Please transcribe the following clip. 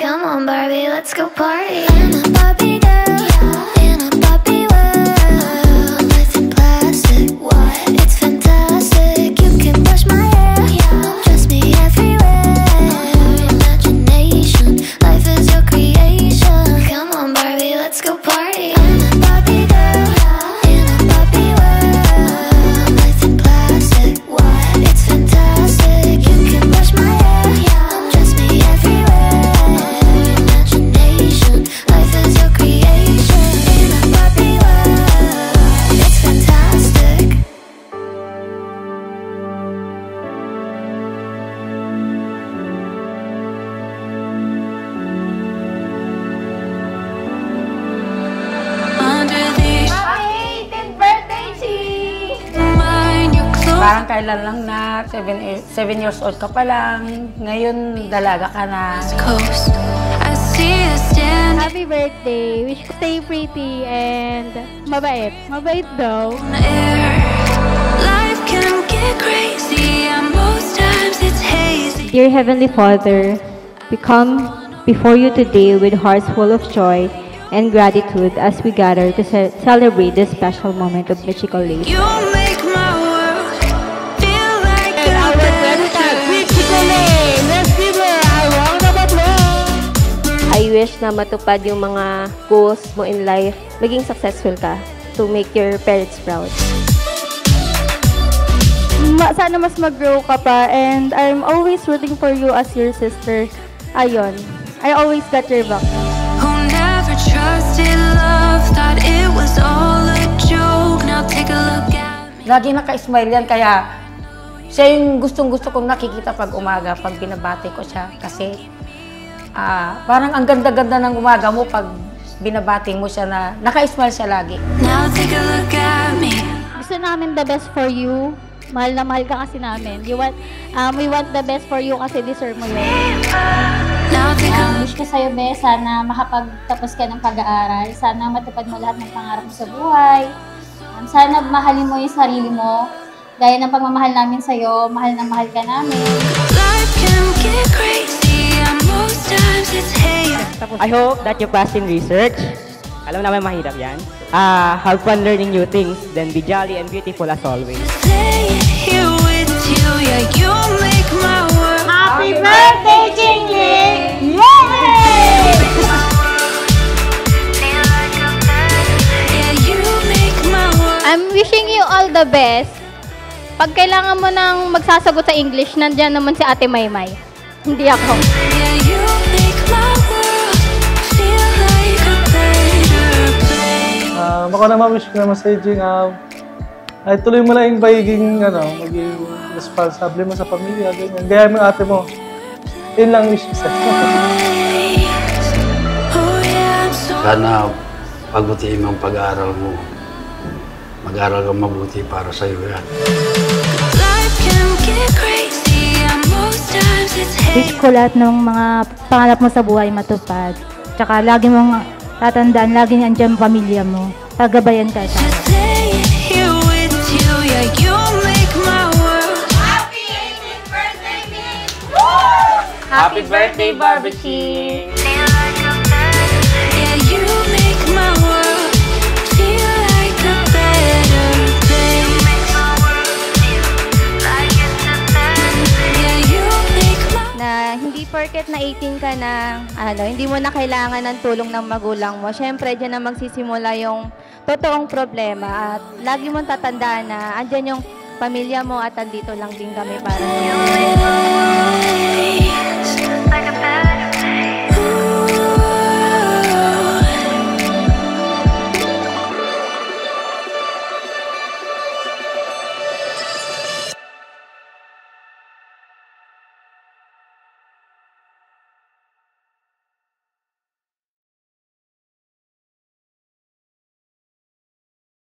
Come on, Barbie, let's go party. I'm a Barbie girl, in a Barbie world. Life in plastic, what? It's fantastic. You can brush my hair, dress me everywhere. Imagination, life is your creation. Come on, Barbie, let's go party. I'm a Barbie girl, in a Barbie world. Life in plastic, what? It's fantastic. You can brush my hair, dress me everywhere. Imagination, life is your creation. In a Barbie world, it's fantastic. Under these Happy 18th birthday, Chi! mind, your clothes. Parang kailan lang na, 7 years old ka pa lang, ngayon dalaga ka na. Coast. I see you stand Happy birthday! Wish you stay pretty and mabait. Mabait daw. on air. Life can get crazy, and most times it's hazy. Dear Heavenly Father, we come before you today with hearts full of joy and gratitude as we gather to celebrate this special moment of Michiko Lake. You make my world feel like a better. I wish na matupad yung mga goals mo in life, maging successful ka to make your parents proud. Sana mas mag-grow ka pa and I'm always rooting for you as your sister. Ayun. I always got your back. Who never trusted love, thought it was all a joke. Now take a look at me. Lagi naka-smile yan, kaya siya yung gustong-gusto kong nakikita pag umaga, pag binabati ko siya. Kasi parang ang ganda-ganda ng umaga mo pag binabati mo siya na naka-smile siya lagi. Now take a look at me. Gusto namin the best for you. Mahal na mahal ka kasi namin. We want the best for you kasi deserve mo yun. Now take a Wish ko sa'yo, Be, sana makapagtapos ka ng pag-aaral. Sana matupad mo lahat ng pangarap mo sa buhay. Sana mahalin mo yung sarili mo. Gaya ng pagmamahal namin sa'yo, mahal na mahal ka namin. life can get crazy, and most times it's hazy. I hope that you pass in research. Alam naman mahirap yan. Have fun learning new things, then be jolly and beautiful as always. Stay here with you, yeah, you make my world. Happy birthday, Jingling! Yeah, you make my world. I'm wishing you all the best. Pag kailangan mo nang magsasagot sa English, nandyan naman si Ate Maymay. Hindi ako. Yeah, you make my world feel like a better place. Ako naman, wish ko naman sa'yo, Jing, ay tuloy mo lang yung maging responsable mo sa pamilya, ganyan. Gaya mo yung ate mo. Yun lang wish ko sa'yo. Oh yeah, I'm so Sana pagbutihin mo ang pag-aaral mo. Mag-aaral kang mabuti para sa'yo yan. life can get crazy, and most times it's Wish hazy. ko lahat ng mga pangarap mo sa buhay matupad. Tsaka lagi mong tatandaan, lagi nandiyan pamilya mo. Pagabayan ka sa Stay here with you, yeah, you make my world. Happy birthday, Barbie Ching! Yeah, you make my world feel like a better place. Yeah, you make my Na hindi porket na 18 ka na, hindi mo na kailangan ng tulong ng magulang mo. Siyempre, dyan na magsisimula yung totoong problema. At lagi mong tatandaan na andyan yung pamilya mo at andito lang din kami para sa'yo. way.